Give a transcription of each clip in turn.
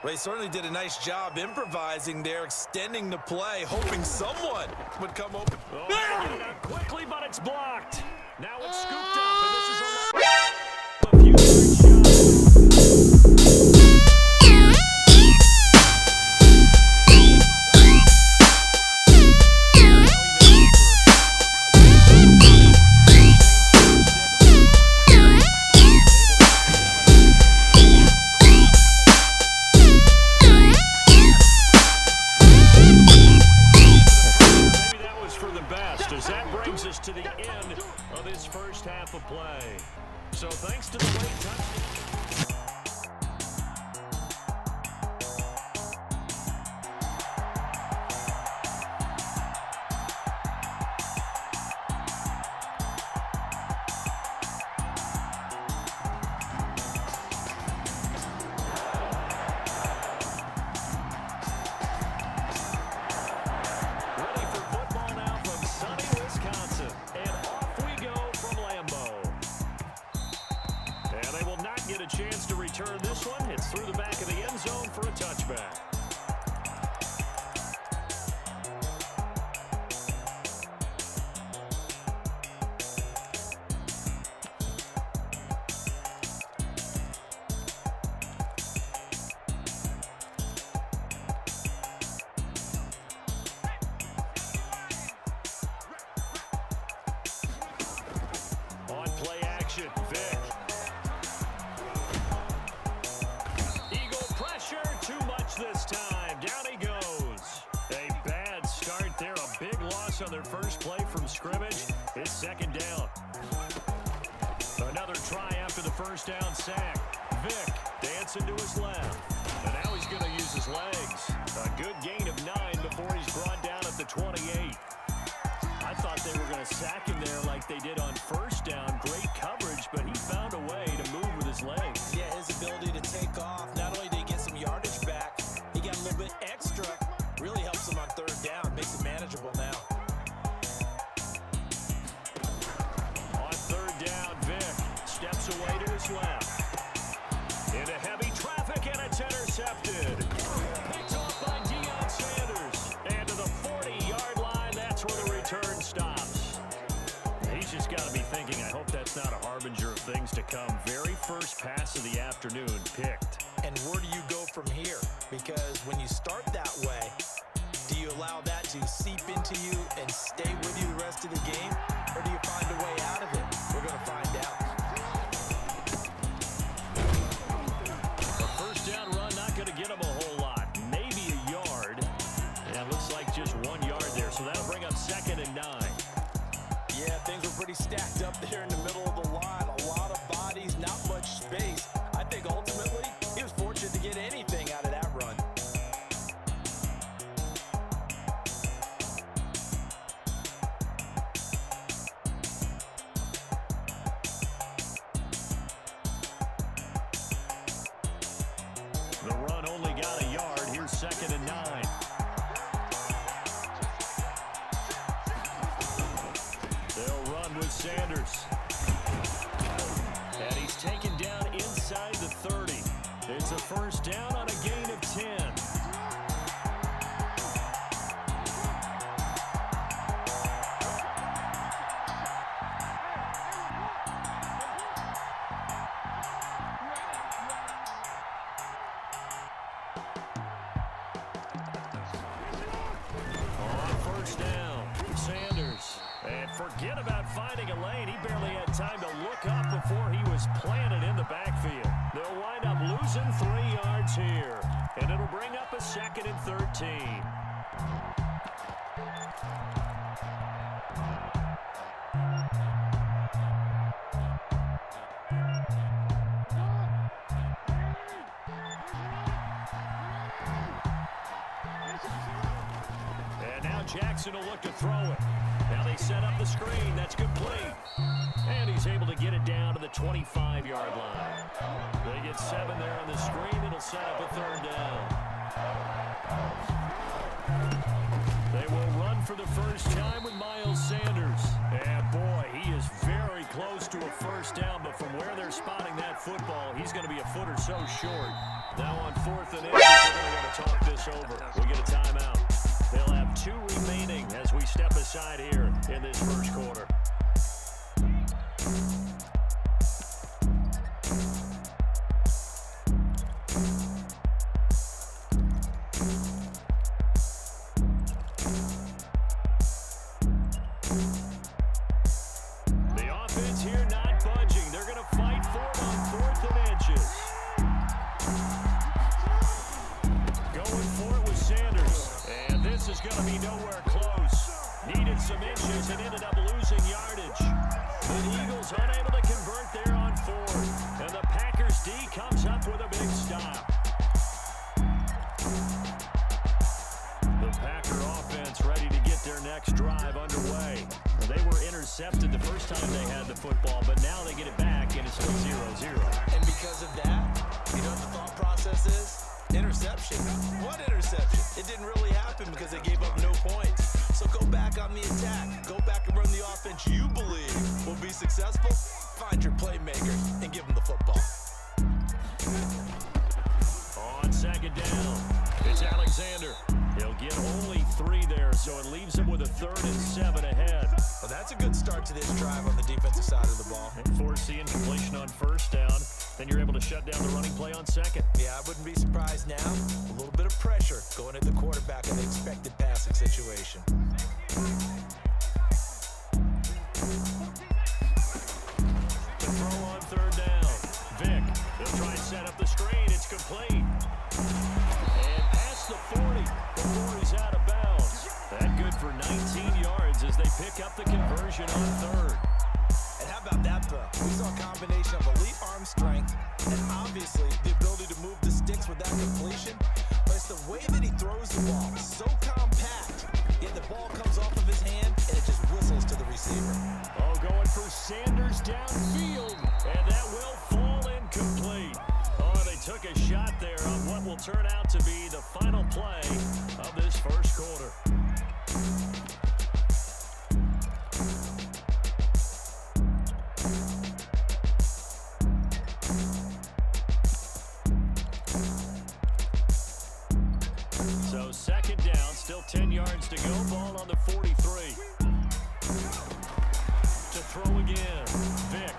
Well, he certainly did a nice job improvising there, extending the play, hoping someone would come open. Oh, get it out quickly, but it's blocked. Now it's scooped up, and this is a few hard as that brings us to the end of this first half of play. So thanks to the late touchdown. Chance to return this one. It's through the back of the end zone for a touchback. On play action, Vic. This time, down he goes. A bad start there, a big loss on their first play from scrimmage. It's second down. Another try after the first down sack. Vic dancing to his left. And now he's going to use his legs. A good gain of 9 before he's brought down at the 28. I thought they were going to sack him there like they did on first down. Great coverage, but he found a way to move with his legs. Yeah, his ability to take off. Not only did he get some yardage back, he got a little bit extra. Really helps him on third down. Makes it manageable now. On third down, Vic steps away to his left. Into heavy traffic, and it's intercepted. Picked off by Deion Sanders. And to the 40-yard line, that's where the return stops. He's just got to be thinking, I hope that's not a harbinger of things to come. Very first pass of the afternoon picked. And where do you go from here? Because when you start that way, do you allow that to seep into you and stay with you the rest of the game? Or do you find a way out of it? We're going to find out. A first down run, not going to get him a whole lot. Maybe a yard. And it looks like just 1 yard there. So that'll bring up 2nd and 9. Yeah, things were pretty stacked up there in the middle of the line. A lot of bodies, not much space. I think ultimately he was fortunate to get anything out of that run. The run only got a yard. Here's 2nd and 9. They'll run with Sanders. And he's taken down inside the 30. It's a first down on a gain of 10. On first down, Sanders. And forget about finding a lane. He barely had time to look up before he was planted in the backfield. They'll wind up losing 3 yards here. And it'll bring up a 2nd and 13. And now Jackson will look to throw it. Now they set up the screen. That's complete. And he's able to get it down to the 25-yard line. They get 7 there on the screen. It'll set up a 3rd down. They will run for the first time with Miles Sanders. And boy, he is very close to a first down, but from where they're spotting that football, he's going to be a foot or so short. Now on 4th and inches, they're going to want to talk this over. We get a timeout. They'll have 2 remaining as we step aside here in this first quarter. The offense here not budging. They're going to fight for it on 4th and inches. Going for it with Sanders. And this is going to be nowhere close. Needed some inches and ended up losing yardage. The Eagles unable to convert there on 4th. And the Packers D comes up with a big stop. The Packer offense ready to get their next drive underway. They were intercepted the first time they had the football, but now they get it back, and it's still 0-0. And because of that, you know what the thought process is? Interception. What interception? It didn't really happen because they gave up no points. So go back on the attack. Go back and run the offense you believe will be successful. Find your playmakers and give them the football. On 2nd down, it's Alexander. He'll get only 3 there, so it leaves him with a 3rd and 7 ahead. Well, that's a good start to this drive on the defensive side of the ball. And forcing completion on 1st down, then you're able to shut down the running play on 2nd. Yeah, I wouldn't be surprised now. A little bit of pressure going at the quarterback in the expected passing situation. To throw on 3rd down. Vic, he'll try and set up the screen. It's complete. And past the 40 before he's out of bounds. That good for 19 yards as they pick up the conversion on 3rd. And how about that throw? We saw a combination of elite arm strength and obviously the ability to move the sticks with that completion. But it's the way that he throws the ball. So compact, yet the ball comes off of his hand and it just whistles to the receiver. Oh, going for Sanders downfield. And that will fall incomplete. Oh, they took a shot there on what will turn out to be the final play of this first quarter. So 2nd down, still 10 yards to go. Ball on the 43. To throw again. Vic.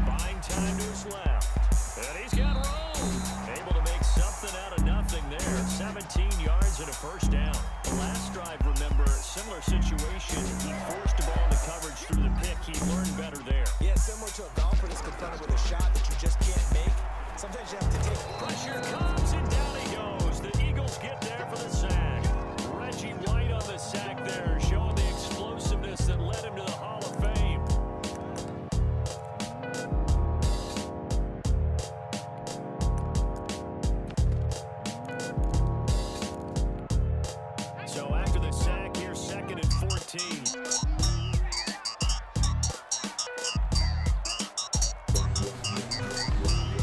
Buying time to his left. And he's got room. Able to make something out of nothing there. 17 yards and a 1st down. The last drive, remember, similar situation. He forced the ball into coverage through the pick. He learned better there. Yeah, similar to a golfer that's confronted with a shot that you just can't make. Sometimes you have to take Pressure comes and down he goes. The Eagles get there for the sack. Reggie White on the sack there, showing the explosiveness that led him to the Hall of Fame. So after the sack, here's 2nd and 14.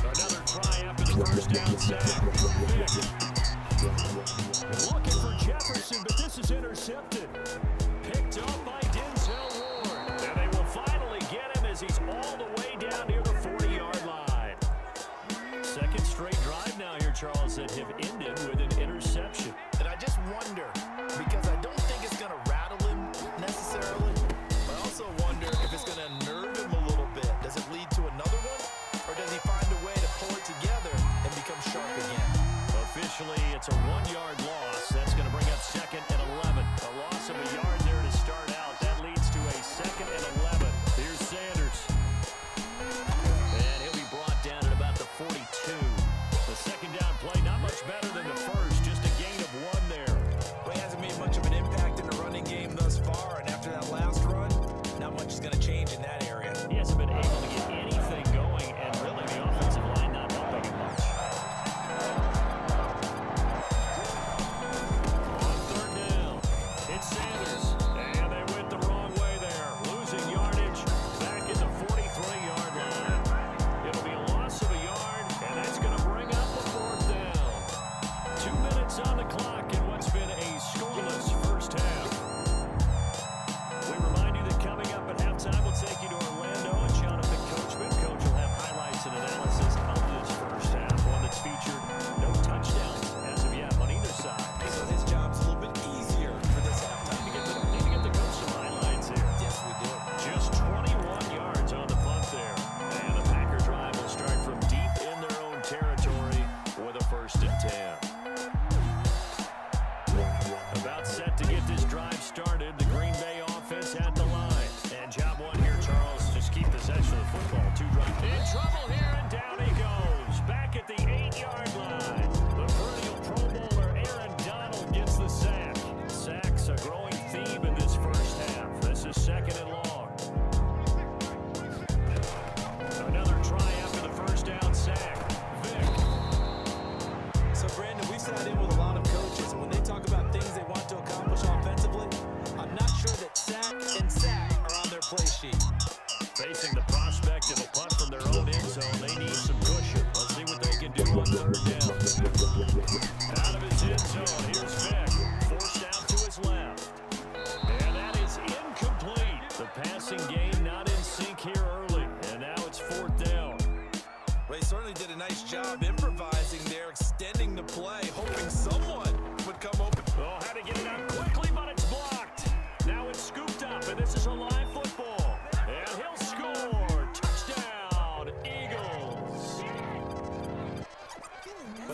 Another try after the 1st down sack. Looking for Jefferson, but this is intercepted. Picked up by Denzel Ward. And they will finally get him as he's all the way down near the 40-yard line. 2nd straight drive now here, Charles, that have ended with an interception. And I just wonder, because I don't think it's going to rattle him necessarily, but I also wonder if it's going to unnerve him a little bit. Does it lead to another one? Or does he find a way to pull it together and become sharp again? Officially, it's a 1-yard loss. That's going to bring up 2nd and 11. A loss of a yard there to start out. That leads to a 2nd and 11. Here's Sanders. And he'll be brought down at about the 42. The 2nd down play, not much better than the first. Just a gain of 1 there. Well, he hasn't made much of an impact in the running game thus far. And after that last run, not much is going to change in that area. He hasn't been able to get anything going, and really the offensive line not helping him much. On 3rd down, it's Sanders, and they went the wrong way there. Losing yardage back at the 43-yard line. It'll be a loss of a yard, and that's going to bring up the 4th down. 2 minutes on the clock in what's been a scoreless first half. We remind you that coming up at halftime, we'll take you to Orlando and Jonathan Coachman.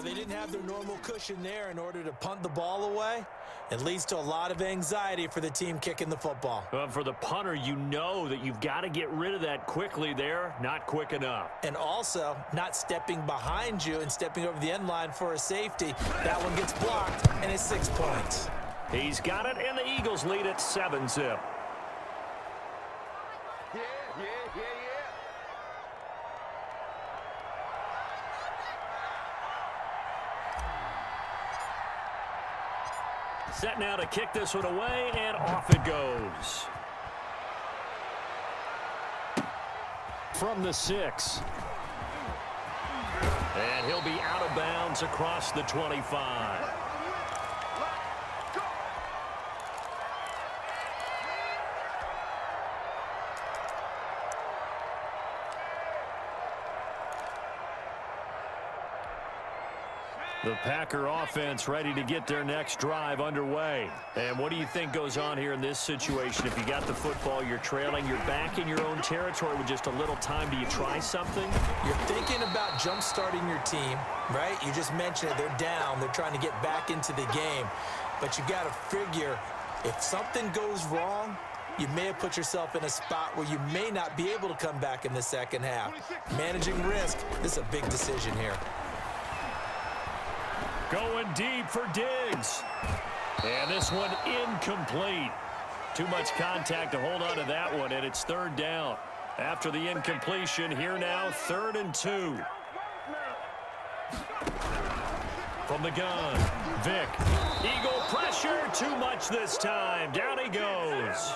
they didn't have their normal cushion there in order to punt the ball away. It leads to a lot of anxiety for the team kicking the football. For the punter, you know that you've got to get rid of that quickly there. Not quick enough. And also, not stepping behind you and stepping over the end line for a safety. That one gets blocked, and it's 6 points. He's got it, and the Eagles lead at 7-zip. Set now to kick this one away, and off it goes. From the 6. And he'll be out of bounds across the 25. The Packer offense ready to get their next drive underway. And what do you think goes on here in this situation? If you got the football, you're trailing, you're back in your own territory with just a little time. Do you try something? You're thinking about jump-starting your team, right? You just mentioned it. They're down. They're trying to get back into the game. But you got to figure, if something goes wrong, you may have put yourself in a spot where you may not be able to come back in the second half. Managing risk, this is a big decision here. Going deep for Diggs. And this one incomplete. Too much contact to hold on to that one, and it's third down. After the incompletion, here now, 3rd and 2. From the gun, Vick. Eagle pressure, too much this time. Down he goes.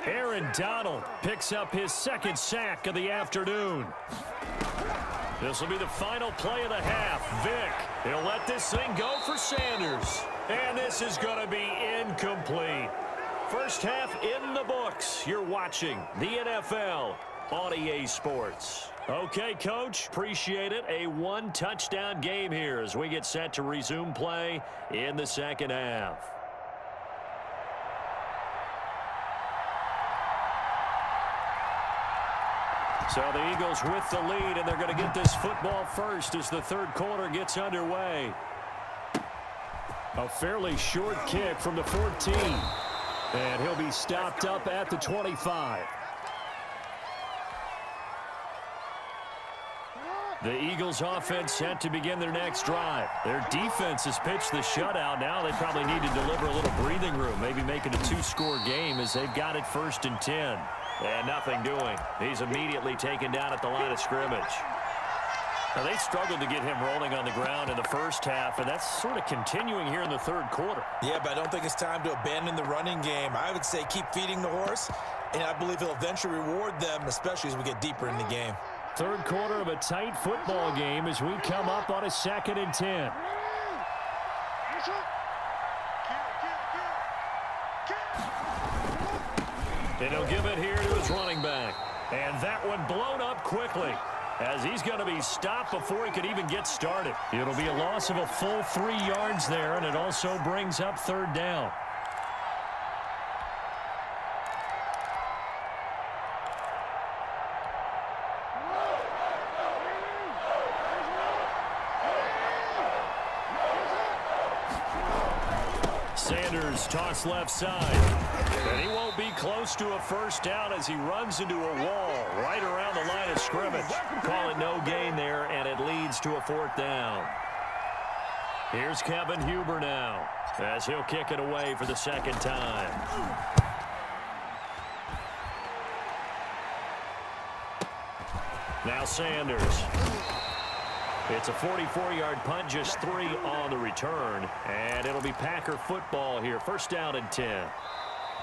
Aaron Donald picks up his 2nd sack of the afternoon. This will be the final play of the half. Vick, he'll let this thing go for Sanders. And this is going to be incomplete. First half in the books. You're watching the NFL on EA Sports. Okay, Coach, appreciate it. A 1-touchdown game here as we get set to resume play in the second half. So the Eagles with the lead, and they're going to get this football first as the third quarter gets underway. A fairly short kick from the 14. And he'll be stopped up at the 25. The Eagles offense set to begin their next drive. Their defense has pitched the shutout. Now they probably need to deliver a little breathing room, maybe make it a 2-score game as they've got it 1st and 10. And nothing doing. He's immediately taken down at the line of scrimmage. Now, they struggled to get him rolling on the ground in the first half, and that's sort of continuing here in the third quarter. Yeah, but I don't think it's time to abandon the running game. I would say keep feeding the horse, and I believe he'll eventually reward them, especially as we get deeper in the game. Third quarter of a tight football game as we come up on a 2nd and 10. And he'll give it here to his running back. And that one blown up quickly as he's going to be stopped before he could even get started. It'll be a loss of a full 3 yards there, and it also brings up 3rd down. Sanders toss left side. And he won't be close to a first down as he runs into a wall right around the line of scrimmage. Call it no gain there, and it leads to a 4th down. Here's Kevin Huber now as he'll kick it away for the 2nd time. Now Sanders. It's a 44-yard punt, just 3 on the return. And it'll be Packer football here. 1st down and 10.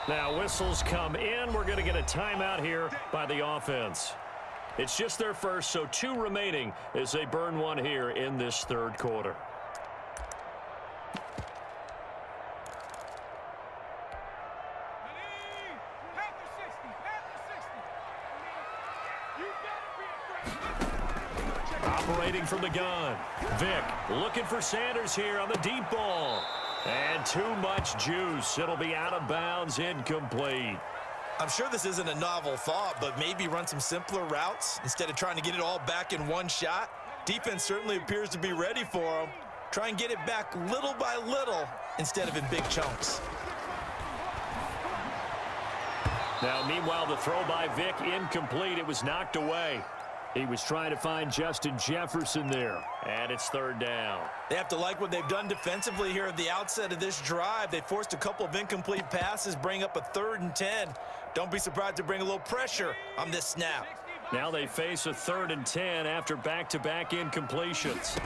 Now whistles come in. We're going to get a timeout here by the offense. It's just their first, so 2 remaining as they burn one here in this third quarter. Operating from the gun. Vick looking for Sanders here on the deep ball. And too much juice. It'll be out of bounds, incomplete. I'm sure this isn't a novel thought, but maybe run some simpler routes instead of trying to get it all back in one shot. Defense certainly appears to be ready for him. Try and get it back little by little instead of in big chunks. Now, meanwhile, the throw by Vic incomplete. It was knocked away. He was trying to find Justin Jefferson there, and it's third down. They have to like what they've done defensively here at the outset of this drive. They forced a couple of incomplete passes, bring up a 3rd and 10. Don't be surprised to bring a little pressure on this snap. Now they face a 3rd and 10 after back-to-back incompletions.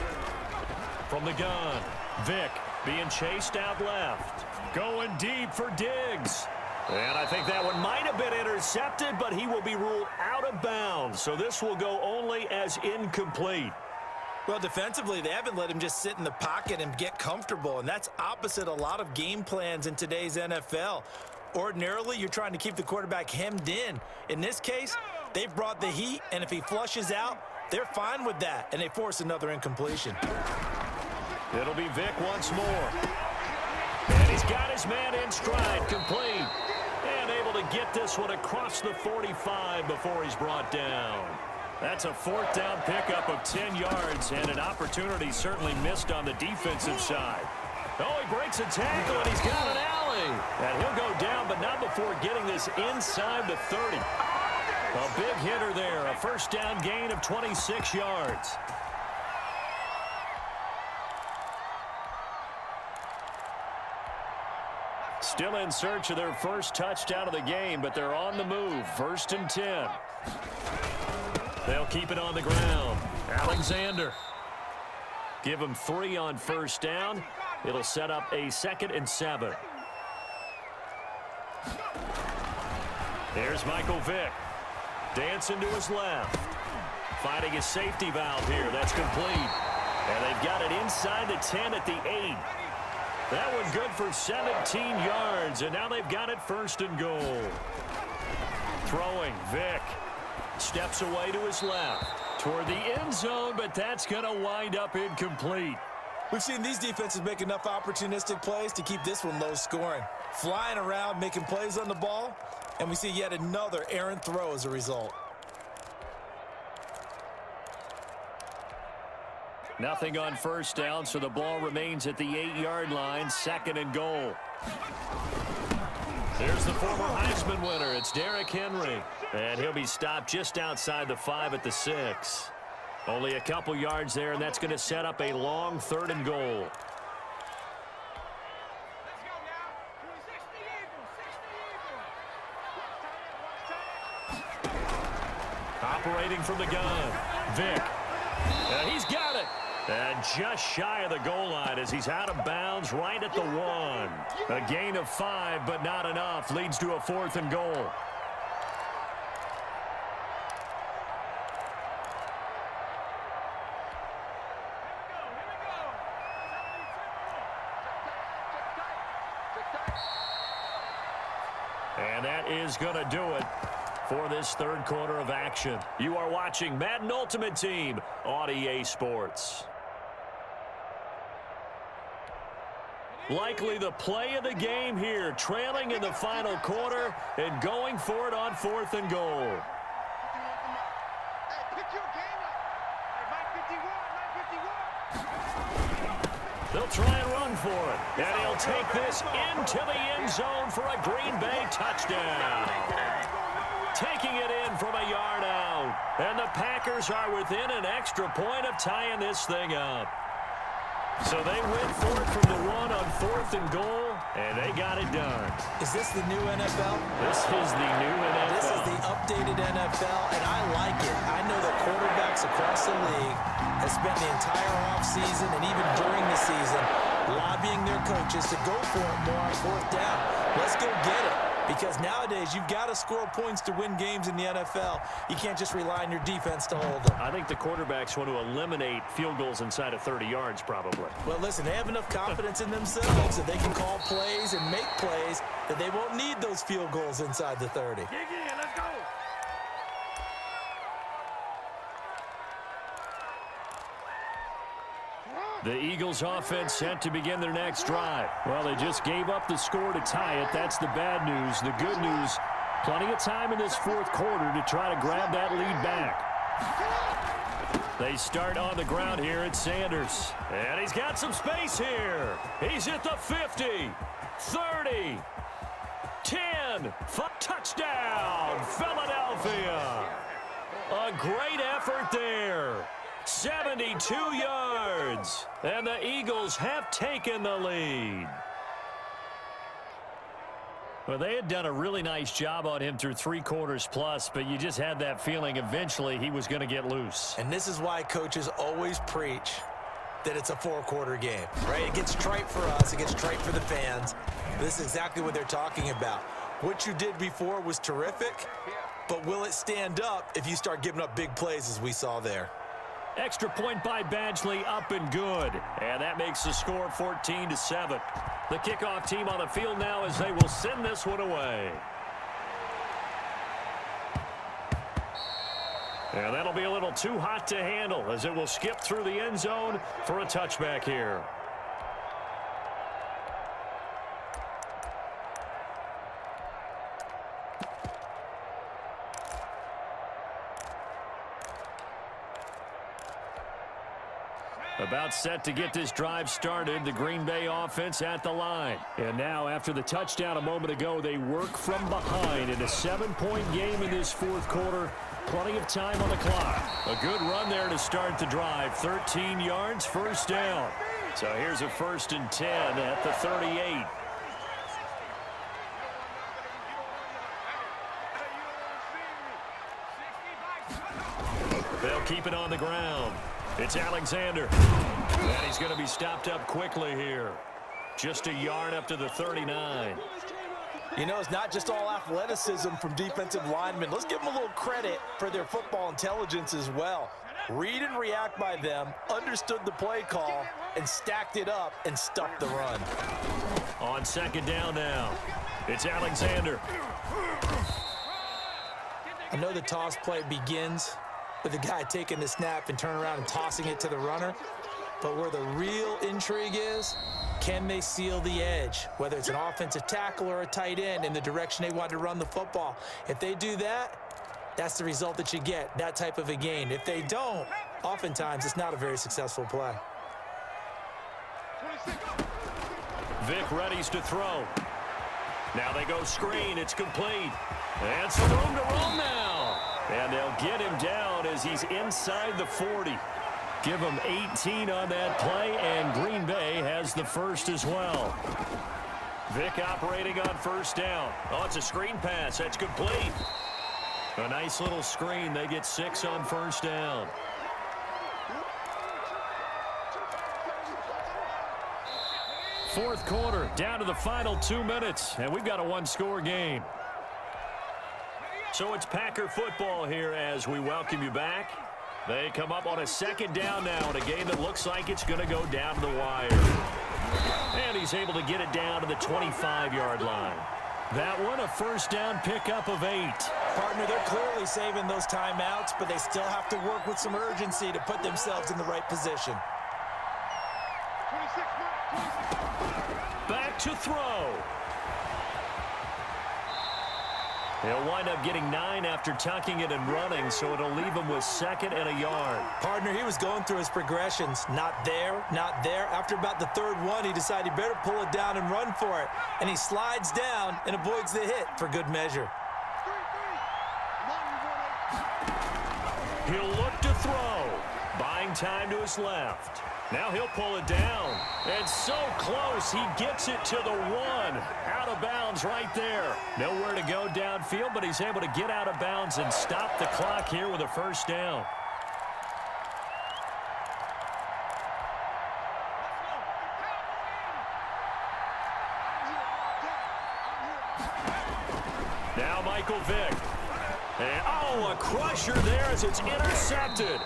From the gun, Vic being chased out left. Going deep for Diggs. And I think that one might have been intercepted, but he will be ruled out of bounds. So this will go only as incomplete. Well, defensively, they haven't let him just sit in the pocket and get comfortable, and that's opposite a lot of game plans in today's NFL. Ordinarily, you're trying to keep the quarterback hemmed in. In this case, they've brought the heat, and if he flushes out, they're fine with that, and they force another incompletion. It'll be Vic once more. And he's got his man in stride, complete. And able to get this one across the 45 before he's brought down. That's a 4th down pickup of 10 yards, and an opportunity certainly missed on the defensive side. Oh, he breaks a tackle, and he's got an alley. And he'll go down, but not before getting this inside the 30. A big hitter there, a 1st down gain of 26 yards. Still in search of their first touchdown of the game, but they're on the move. 1st and 10. They'll keep it on the ground. Alexander. Give him 3 on 1st down. It'll set up a 2nd and 7. Here's Michael Vick. Dancing to his left. Finding his safety valve here. That's complete. And they've got it inside the 10 at the 8. That one good for 17 yards, and now they've got it 1st and goal. Throwing, Vic. Steps away to his left. Toward the end zone, but that's going to wind up incomplete. We've seen these defenses make enough opportunistic plays to keep this one low scoring. Flying around, making plays on the ball, and we see yet another errant throw as a result. Nothing on 1st down, so the ball remains at the 8-yard line, 2nd and goal. There's the former Heisman winner. It's Derrick Henry. And he'll be stopped just outside the 5 at the 6. Only a couple yards there, and that's going to set up a long 3rd and goal. Operating from the gun, Vic. He's got it. And just shy of the goal line as he's out of bounds right at the 1. A gain of 5, but not enough. Leads to a 4th and goal. And that is going to do it for this 3rd quarter of action. You are watching Madden Ultimate Team on EA Sports. Likely the play of the game here, trailing in the final quarter and going for it on 4th and goal. They'll try and run for it, and he'll take this into the end zone for a Green Bay touchdown. Taking it in from a yard out, and the Packers are within an extra point of tying this thing up. So they went for it from the 1 on 4th and goal, and they got it done. Is this the new NFL? This is the new NFL. This is the updated NFL, and I like it. I know that quarterbacks across the league have spent the entire offseason and even during the season lobbying their coaches to go for it more on 4th down. Let's go get it. Because nowadays, you've got to score points to win games in the NFL. You can't just rely on your defense to hold them. I think the quarterbacks want to eliminate field goals inside of 30 yards, probably. Well, listen, they have enough confidence in themselves that they can call plays and make plays that they won't need those field goals inside the 30. Dig in, let's go. The Eagles offense set to begin their next drive. Well, they just gave up the score to tie it. That's the bad news. The good news, plenty of time in this 4th quarter to try to grab that lead back. They start on the ground here at Sanders. And he's got some space here. He's at the 50, 30, 10, touchdown, Philadelphia. A great effort there. 72 yards. And the Eagles have taken the lead. Well, they had done a really nice job on him through 3 quarters plus, but you just had that feeling eventually he was going to get loose. And this is why coaches always preach that it's a 4-quarter game, right? It gets trite for us. It gets trite for the fans. This is exactly what they're talking about. What you did before was terrific, but will it stand up if you start giving up big plays as we saw there? Extra point by Badgley, up and good. And that makes the score 14-7. The kickoff team on the field now as they will send this one away. And that'll be a little too hot to handle as it will skip through the end zone for a touchback here. About set to get this drive started, the Green Bay offense at the line. And now, after the touchdown a moment ago, they work from behind in a 7-point game in this 4th quarter. Plenty of time on the clock. A good run there to start the drive. 13 yards, first down. So here's a 1st and 10 at the 38. They'll keep it on the ground. It's Alexander. And he's going to be stopped up quickly here. Just a yard up to the 39. You know, it's not just all athleticism from defensive linemen. Let's give them a little credit for their football intelligence as well. Read and react by them, understood the play call, and stacked it up and stuffed the run. On 2nd down now, it's Alexander. I know the toss play begins with the guy taking the snap and turn around and tossing it to the runner. But where the real intrigue is, can they seal the edge? Whether it's an offensive tackle or a tight end in the direction they want to run the football. If they do that, that's the result that you get, that type of a gain. If they don't, oftentimes it's not a very successful play. Vic readies to throw. Now they go screen. It's complete. And some room to roam now. And they'll get him down as he's inside the 40. Give him 18 on that play, and Green Bay has the first as well. Vic operating on 1st down. Oh, it's a screen pass. That's complete. A nice little screen. They get 6 on 1st down. Fourth quarter, down to the final 2 minutes, and we've got a 1-score game. So it's Packer football here as we welcome you back. They come up on a 2nd down now in a game that looks like it's going to go down to the wire. And he's able to get it down to the 25-yard line. That one, a 1st down pickup of 8. Partner, they're clearly saving those timeouts, but they still have to work with some urgency to put themselves in the right position. Back to throw. He'll wind up getting 9 after tucking it and running, so it'll leave him with 2nd and a yard. Partner, he was going through his progressions. Not there, not there. After about the 3rd one, he decided he better pull it down and run for it. And he slides down and avoids the hit for good measure. He'll look to throw. Buying time to his left. Now he'll pull it down. And so close, he gets it to the 1. Out of bounds right there. Nowhere to go downfield, but he's able to get out of bounds and stop the clock here with a 1st down. Now Michael Vick. And, oh, a crusher there as it's intercepted.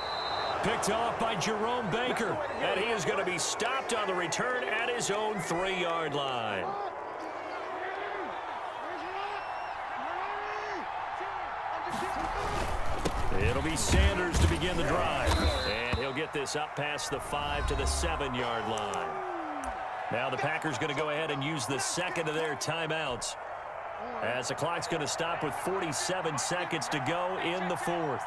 Picked off by Jerome Baker, and he is going to be stopped on the return at his own 3-yard line. It'll be Sanders to begin the drive, and he'll get this up past the 5 to the 7-yard line. Now the Packers going to go ahead and use the 2nd of their timeouts. As the clock's going to stop with 47 seconds to go in the fourth.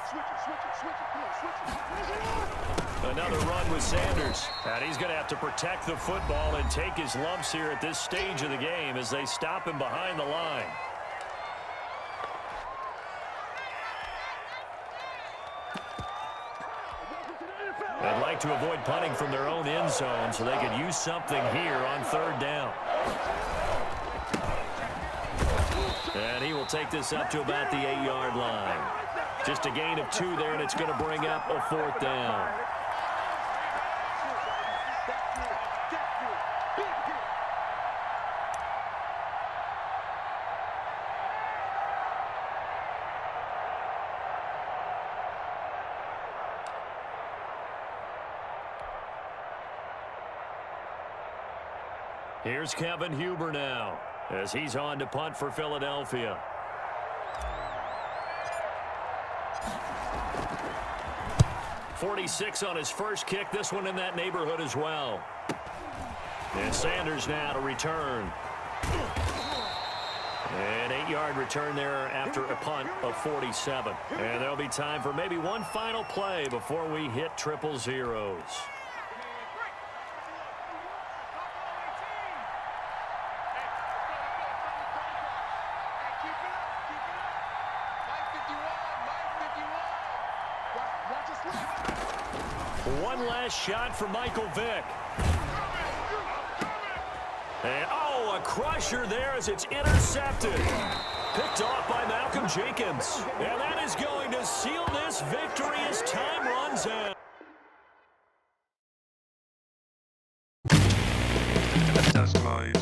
Another run with Sanders. And he's going to have to protect the football and take his lumps here at this stage of the game as they stop him behind the line. They'd like to avoid punting from their own end zone so they could use something here on third down. And he will take this up to about the 8-yard line. Just a gain of 2 there, and it's going to bring up a fourth down. Here's Kevin Huber now as he's on to punt for Philadelphia. .46 on his first kick. This one in that neighborhood as well. And Sanders now to return. An 8-yard return there after a punt of 47. And there'll be time for maybe one final play before we hit triple zeros. One last shot for Michael Vick. And, a crusher there as it's intercepted. Picked off by Malcolm Jenkins. And that is going to seal this victory as time runs out. That's live.